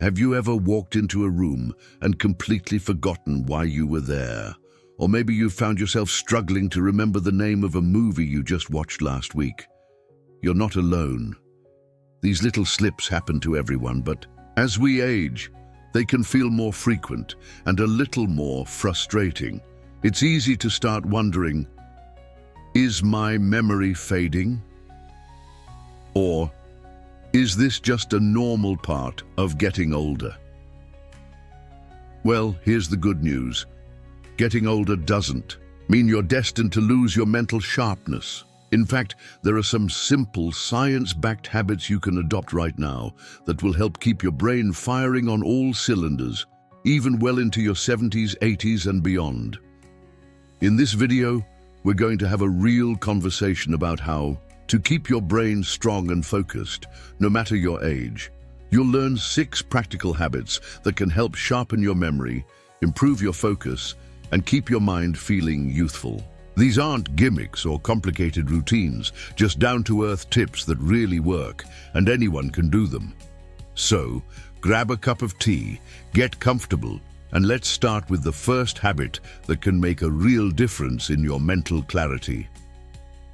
Have you ever walked into a room and completely forgotten why you were there? Or maybe you found yourself struggling to remember the name of a movie you just watched last week. You're not alone. These little slips happen to everyone, but as we age, they can feel more frequent and a little more frustrating. It's easy to start wondering, is my memory fading? Or is this just a normal part of getting older? Well, here's the good news. Getting older doesn't mean you're destined to lose your mental sharpness. In fact, there are some simple, science-backed habits you can adopt right now that will help keep your brain firing on all cylinders, even well into your 70s, 80s, and beyond. In this video, we're going to have a real conversation about how to keep your brain strong and focused, no matter your age. You'll learn 6 practical habits that can help sharpen your memory, improve your focus, and keep your mind feeling youthful. These aren't gimmicks or complicated routines, just down-to-earth tips that really work, and anyone can do them. So, grab a cup of tea, get comfortable, and let's start with the first habit that can make a real difference in your mental clarity.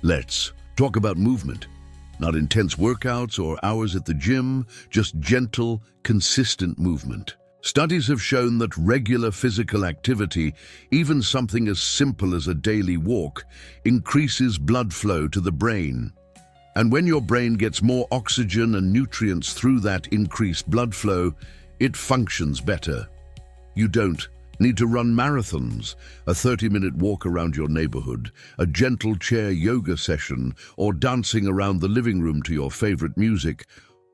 Let's talk about movement. Not intense workouts or hours at the gym, just gentle, consistent movement. Studies have shown that regular physical activity, even something as simple as a daily walk, increases blood flow to the brain. And when your brain gets more oxygen and nutrients through that increased blood flow, it functions better. You don't need to run marathons, a 30-minute walk around your neighborhood, a gentle chair yoga session, or dancing around the living room to your favorite music.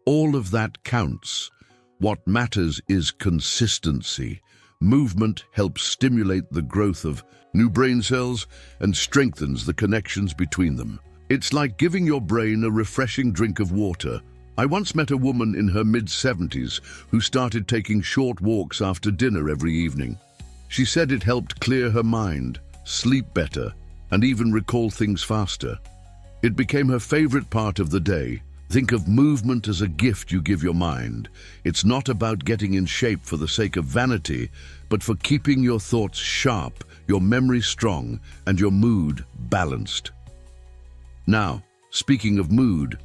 All of that counts. What matters is consistency. Movement helps stimulate the growth of new brain cells and strengthens the connections between them. It's like giving your brain a refreshing drink of water. I once met a woman in her mid-70s who started taking short walks after dinner every evening. She said it helped clear her mind, sleep better, and even recall things faster. It became her favorite part of the day. Think of movement as a gift you give your mind. It's not about getting in shape for the sake of vanity, but for keeping your thoughts sharp, your memory strong, and your mood balanced. Now, speaking of mood,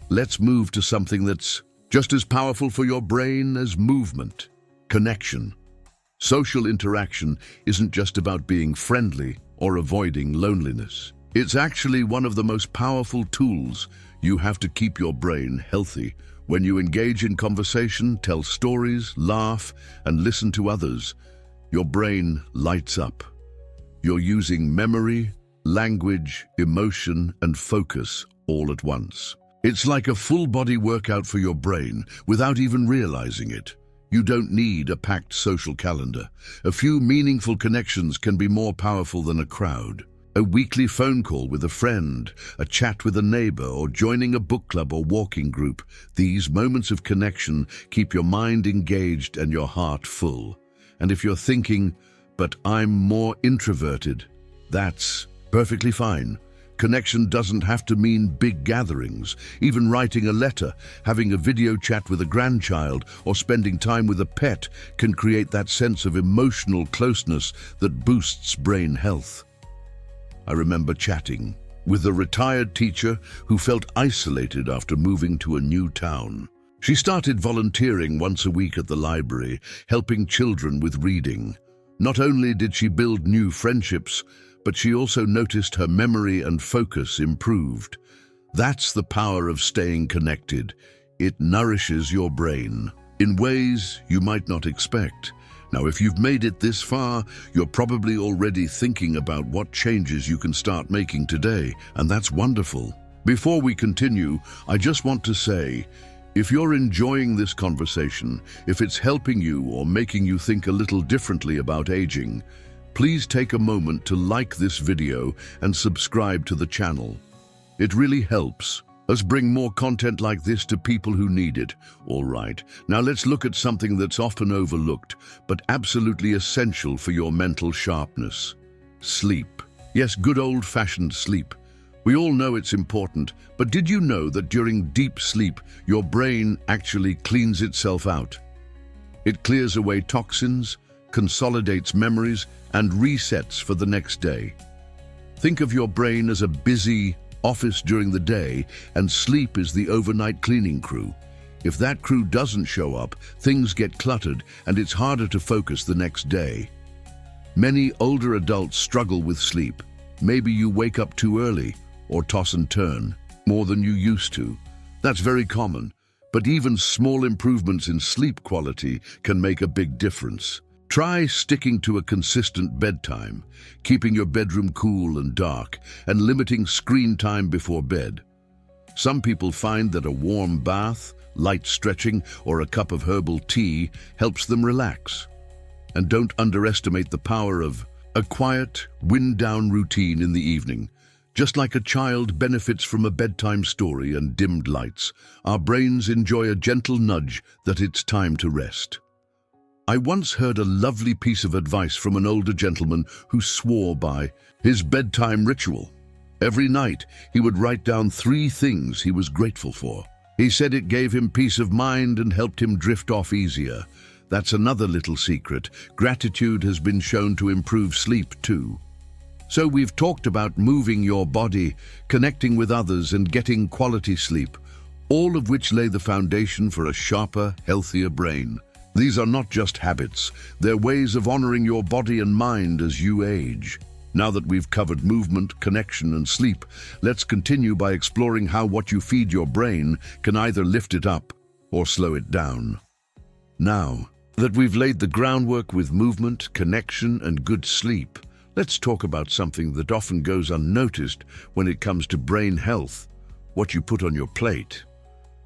let's move to something that's just as powerful for your brain as movement: connection. Social interaction isn't just about being friendly or avoiding loneliness. It's actually one of the most powerful tools you have to keep your brain healthy. When you engage in conversation, tell stories, laugh, and listen to others, your brain lights up. You're using memory, language, emotion, and focus all at once. It's like a full-body workout for your brain without even realizing it. You don't need a packed social calendar. A few meaningful connections can be more powerful than a crowd. A weekly phone call with a friend, a chat with a neighbor, or joining a book club or walking group. These moments of connection keep your mind engaged and your heart full. And if you're thinking, but I'm more introverted, that's perfectly fine. Connection doesn't have to mean big gatherings. Even writing a letter, having a video chat with a grandchild, or spending time with a pet can create that sense of emotional closeness that boosts brain health. I remember chatting with a retired teacher who felt isolated after moving to a new town. She started volunteering once a week at the library, helping children with reading. Not only did she build new friendships, but she also noticed her memory and focus improved. That's the power of staying connected. It nourishes your brain in ways you might not expect. Now, if you've made it this far, you're probably already thinking about what changes you can start making today, and that's wonderful. Before we continue, I just want to say, if you're enjoying this conversation, if it's helping you or making you think a little differently about aging, please take a moment to like this video and subscribe to the channel. It really helps us bring more content like this to people who need it. All right, now let's look at something that's often overlooked, but absolutely essential for your mental sharpness: sleep. Yes, good old-fashioned sleep. We all know it's important, but did you know that during deep sleep, your brain actually cleans itself out? It clears away toxins, consolidates memories, and resets for the next day. Think of your brain as a busy office during the day, and sleep is the overnight cleaning crew. If that crew doesn't show up, things get cluttered and it's harder to focus the next day. Many older adults struggle with sleep. Maybe you wake up too early or toss and turn more than you used to. That's very common, but even small improvements in sleep quality can make a big difference. Try sticking to a consistent bedtime, keeping your bedroom cool and dark, and limiting screen time before bed. Some people find that a warm bath, light stretching, or a cup of herbal tea helps them relax. And don't underestimate the power of a quiet, wind-down routine in the evening. Just like a child benefits from a bedtime story and dimmed lights, our brains enjoy a gentle nudge that it's time to rest. I once heard a lovely piece of advice from an older gentleman who swore by his bedtime ritual. Every night, he would write down 3 things he was grateful for. He said it gave him peace of mind and helped him drift off easier. That's another little secret. Gratitude has been shown to improve sleep too. So we've talked about moving your body, connecting with others, and getting quality sleep, all of which lay the foundation for a sharper, healthier brain. These are not just habits, they're ways of honoring your body and mind as you age. Now that we've covered movement, connection, and sleep, let's continue by exploring how what you feed your brain can either lift it up or slow it down. Now that we've laid the groundwork with movement, connection, and good sleep, let's talk about something that often goes unnoticed when it comes to brain health: what you put on your plate.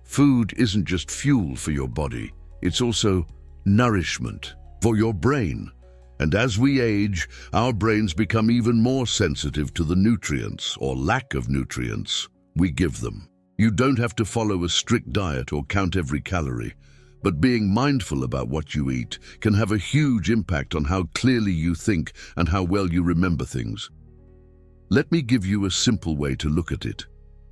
Food isn't just fuel for your body, it's also nourishment for your brain. And as we age, our brains become even more sensitive to the nutrients, or lack of nutrients, we give them. You don't have to follow a strict diet or count every calorie, but being mindful about what you eat can have a huge impact on how clearly you think and how well you remember things. Let me give you a simple way to look at it.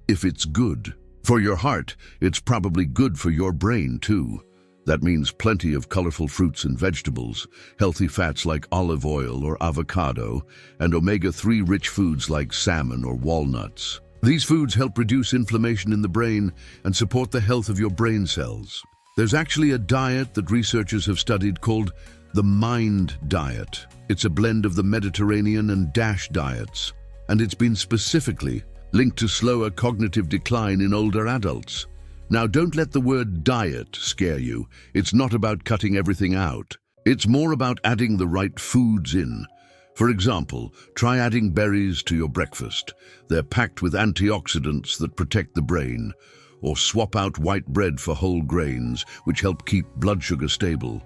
If it's good for your heart, it's probably good for your brain too. That means plenty of colorful fruits and vegetables, healthy fats like olive oil or avocado, and omega-3 rich foods like salmon or walnuts. These foods help reduce inflammation in the brain and support the health of your brain cells. There's actually a diet that researchers have studied called the Mind Diet. It's a blend of the Mediterranean and DASH diets, and it's been specifically linked to slower cognitive decline in older adults. Now, don't let the word diet scare you. It's not about cutting everything out. It's more about adding the right foods in. For example, try adding berries to your breakfast. They're packed with antioxidants that protect the brain. Or swap out white bread for whole grains, which help keep blood sugar stable.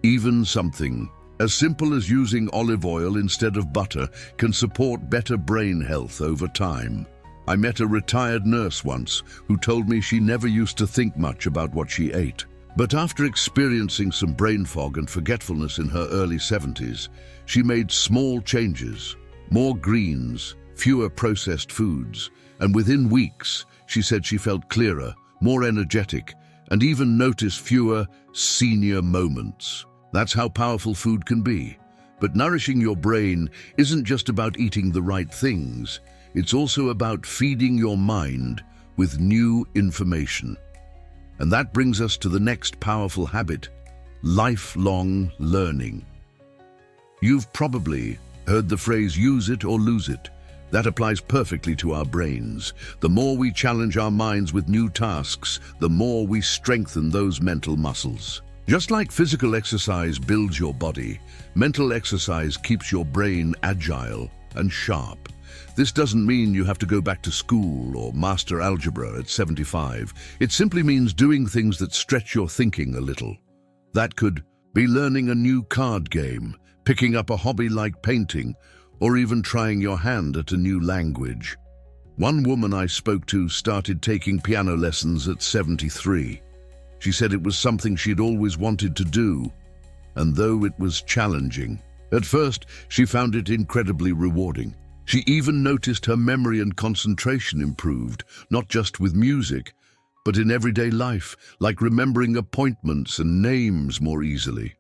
Even something as simple as using olive oil instead of butter can support better brain health over time. I met a retired nurse once who told me she never used to think much about what she ate. But after experiencing some brain fog and forgetfulness in her early 70s, she made small changes: more greens, fewer processed foods, and within weeks, she said she felt clearer, more energetic, and even noticed fewer senior moments. That's how powerful food can be. But nourishing your brain isn't just about eating the right things. It's also about feeding your mind with new information. And that brings us to the next powerful habit: lifelong learning. You've probably heard the phrase, use it or lose it. That applies perfectly to our brains. The more we challenge our minds with new tasks, the more we strengthen those mental muscles. Just like physical exercise builds your body, mental exercise keeps your brain agile and sharp. This doesn't mean you have to go back to school or master algebra at 75. It simply means doing things that stretch your thinking a little. That could be learning a new card game, picking up a hobby like painting, or even trying your hand at a new language. One woman I spoke to started taking piano lessons at 73. She said it was something she'd always wanted to do, and though it was challenging, at first she found it incredibly rewarding. She even noticed her memory and concentration improved, not just with music, but in everyday life, like remembering appointments and names more easily.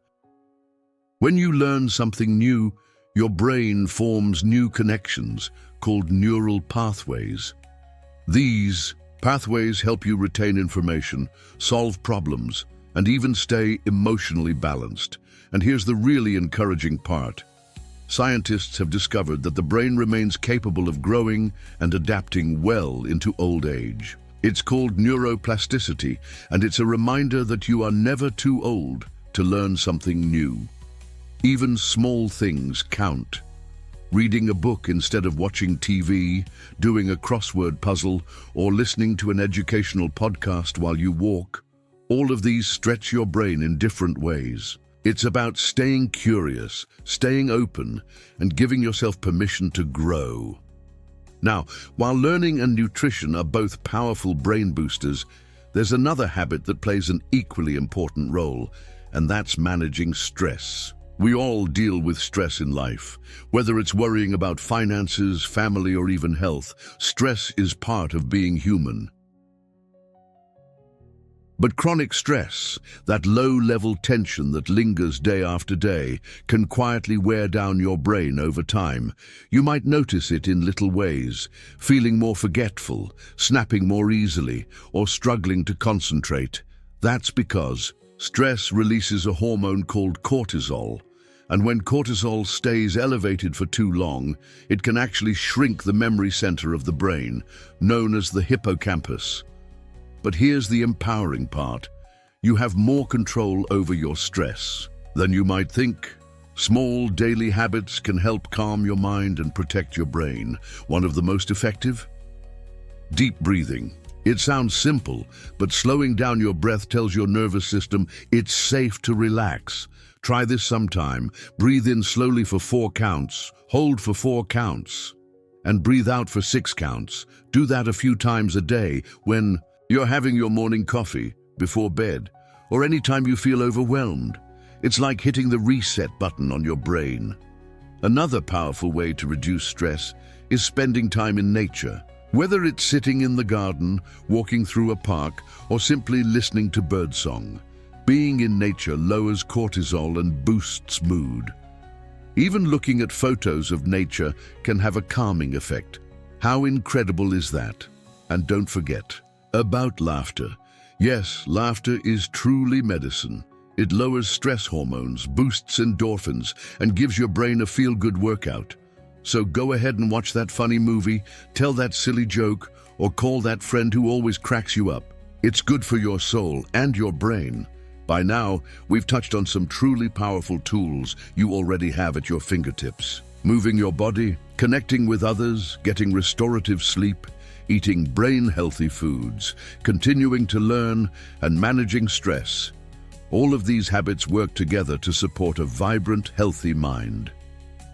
When you learn something new, your brain forms new connections called neural pathways. These pathways help you retain information, solve problems, and even stay emotionally balanced. And here's the really encouraging part. Scientists have discovered that the brain remains capable of growing and adapting well into old age. It's called neuroplasticity, and it's a reminder that you are never too old to learn something new. Even small things count. Reading a book instead of watching TV, doing a crossword puzzle, or listening to an educational podcast while you walk, all of these stretch your brain in different ways. It's about staying curious, staying open, and giving yourself permission to grow. Now, while learning and nutrition are both powerful brain boosters, there's another habit that plays an equally important role, and that's managing stress. We all deal with stress in life. Whether it's worrying about finances, family, or even health, stress is part of being human. But chronic stress, that low-level tension that lingers day after day, can quietly wear down your brain over time. You might notice it in little ways, feeling more forgetful, snapping more easily, or struggling to concentrate. That's because stress releases a hormone called cortisol. And when cortisol stays elevated for too long, it can actually shrink the memory center of the brain, known as the hippocampus. But here's the empowering part. You have more control over your stress than you might think. Small daily habits can help calm your mind and protect your brain. One of the most effective? Deep breathing. It sounds simple, but slowing down your breath tells your nervous system it's safe to relax. Try this sometime. Breathe in slowly for 4 counts, hold for 4 counts, and breathe out for 6 counts. Do that a few times a day when you're having your morning coffee, before bed, or anytime you feel overwhelmed. It's like hitting the reset button on your brain. Another powerful way to reduce stress is spending time in nature. Whether it's sitting in the garden, walking through a park, or simply listening to birdsong, being in nature lowers cortisol and boosts mood. Even looking at photos of nature can have a calming effect. How incredible is that? And don't forget about laughter. Yes, laughter is truly medicine. It lowers stress hormones, boosts endorphins, and gives your brain a feel-good workout. So go ahead and watch that funny movie, tell that silly joke, or call that friend who always cracks you up. It's good for your soul and your brain. By now, we've touched on some truly powerful tools you already have at your fingertips. Moving your body, connecting with others, getting restorative sleep, eating brain-healthy foods, continuing to learn, and managing stress. All of these habits work together to support a vibrant, healthy mind.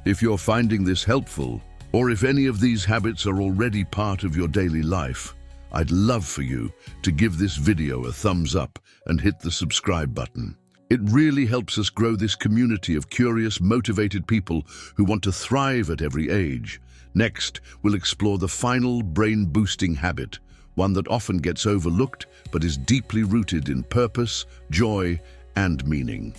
If you're finding this helpful, or if any of these habits are already part of your daily life, I'd love for you to give this video a thumbs up and hit the subscribe button. It really helps us grow this community of curious, motivated people who want to thrive at every age. Next, we'll explore the final brain-boosting habit, one that often gets overlooked but is deeply rooted in purpose, joy, and meaning.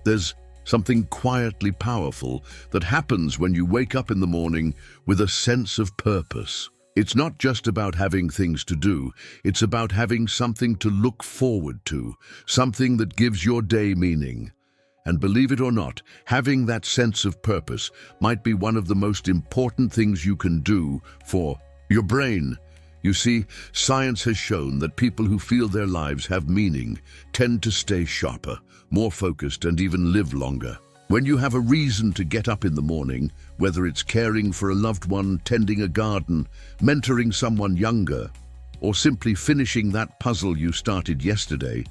There's something quietly powerful that happens when you wake up in the morning with a sense of purpose. It's not just about having things to do, it's about having something to look forward to, something that gives your day meaning. And believe it or not, having that sense of purpose might be one of the most important things you can do for your brain. You see, science has shown that people who feel their lives have meaning tend to stay sharper, more focused, and even live longer. When you have a reason to get up in the morning, whether it's caring for a loved one, tending a garden, mentoring someone younger, or simply finishing that puzzle you started yesterday,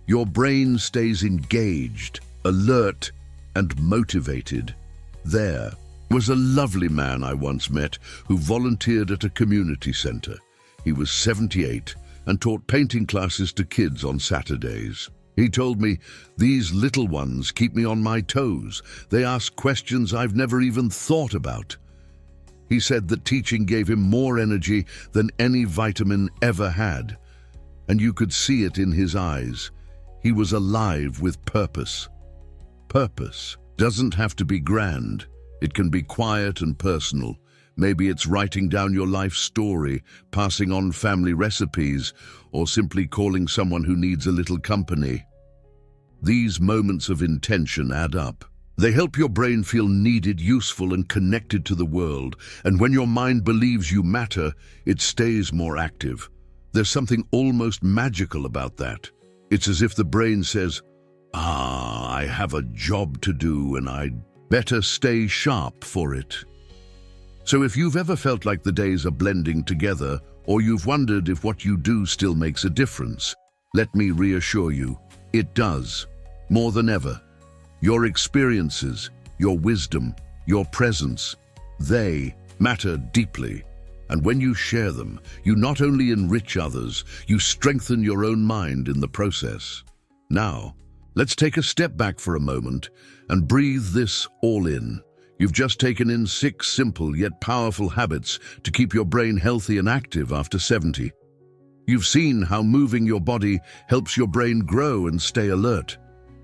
your brain stays engaged, alert, and motivated. There was a lovely man I once met who volunteered at a community center. He was 78 and taught painting classes to kids on Saturdays. He told me, "These little ones keep me on my toes. They ask questions I've never even thought about." He said that teaching gave him more energy than any vitamin ever had. And you could see it in his eyes. He was alive with purpose. Purpose doesn't have to be grand. It can be quiet and personal. Maybe it's writing down your life story, passing on family recipes, or simply calling someone who needs a little company. These moments of intention add up. They help your brain feel needed, useful, and connected to the world. And when your mind believes you matter, it stays more active. There's something almost magical about that. It's as if the brain says, I have a job to do and I'd better stay sharp for it. So if you've ever felt like the days are blending together, or you've wondered if what you do still makes a difference, let me reassure you, it does, more than ever. Your experiences, your wisdom, your presence, they matter deeply. And when you share them, you not only enrich others, you strengthen your own mind in the process. Now, let's take a step back for a moment and breathe this all in. You've just taken in 6 simple yet powerful habits to keep your brain healthy and active after 70. You've seen how moving your body helps your brain grow and stay alert.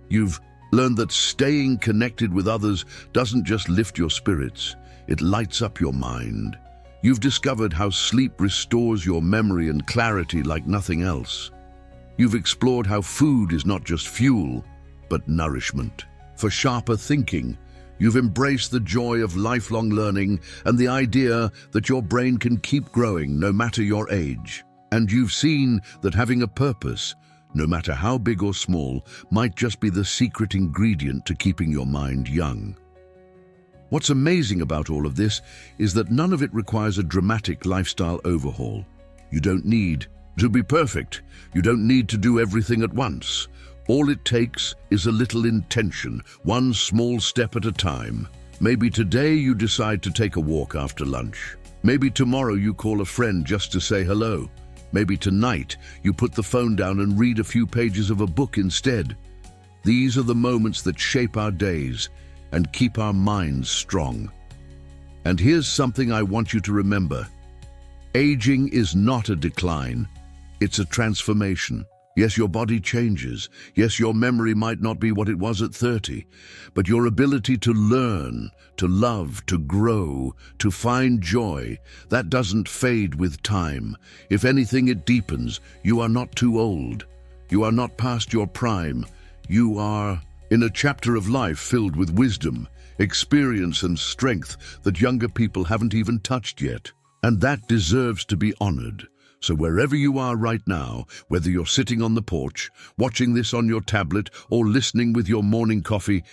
You've learned that staying connected with others doesn't just lift your spirits, it lights up your mind. You've discovered how sleep restores your memory and clarity like nothing else. You've explored how food is not just fuel, but nourishment for sharper thinking. You've embraced the joy of lifelong learning and the idea that your brain can keep growing no matter your age. And you've seen that having a purpose, no matter how big or small, might just be the secret ingredient to keeping your mind young. What's amazing about all of this is that none of it requires a dramatic lifestyle overhaul. You don't need to be perfect. You don't need to do everything at once. All it takes is a little intention, one small step at a time. Maybe today you decide to take a walk after lunch. Maybe tomorrow you call a friend just to say hello. Maybe tonight you put the phone down and read a few pages of a book instead. These are the moments that shape our days and keep our minds strong. And here's something I want you to remember. Aging is not a decline, it's a transformation. Yes, your body changes. Yes, your memory might not be what it was at 30, but your ability to learn, to love, to grow, to find joy, that doesn't fade with time. If anything, it deepens. You are not too old. You are not past your prime. You are in a chapter of life filled with wisdom, experience, and strength that younger people haven't even touched yet. And that deserves to be honored. So wherever you are right now, whether you're sitting on the porch, watching this on your tablet, or listening with your morning coffee,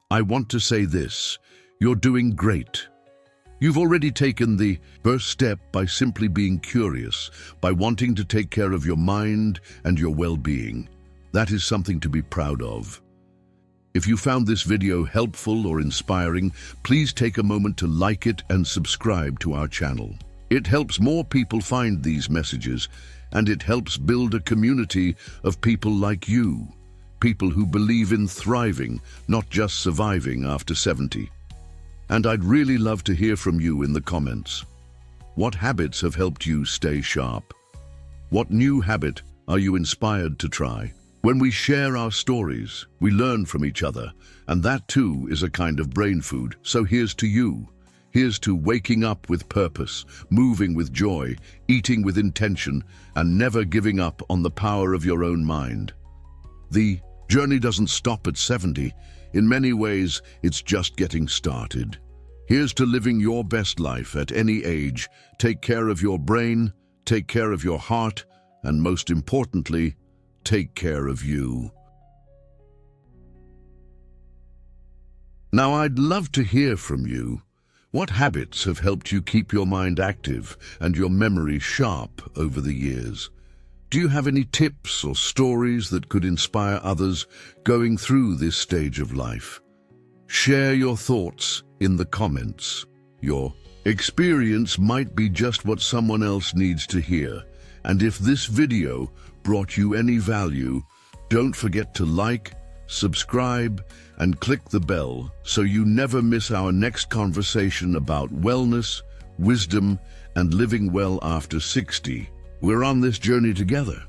I want to say this: you're doing great. You've already taken the first step by simply being curious, by wanting to take care of your mind and your well-being. That is something to be proud of. If you found this video helpful or inspiring, please take a moment to like it and subscribe to our channel. It helps more people find these messages, and it helps build a community of people like you, people who believe in thriving, not just surviving after 70. And I'd really love to hear from you in the comments. What habits have helped you stay sharp? What new habit are you inspired to try? When we share our stories, we learn from each other, and that too is a kind of brain food. So here's to you. Here's to waking up with purpose, moving with joy, eating with intention, and never giving up on the power of your own mind. The journey doesn't stop at 70. In many ways, it's just getting started. Here's to living your best life at any age. Take care of your brain, take care of your heart, and most importantly, take care of you. Now, I'd love to hear from you. What habits have helped you keep your mind active and your memory sharp over the years? Do you have any tips or stories that could inspire others going through this stage of life? Share your thoughts in the comments. Your experience might be just what someone else needs to hear. And if this video brought you any value, don't forget to like, subscribe, and click the bell so you never miss our next conversation about wellness, wisdom, and living well after 60. We're on this journey together.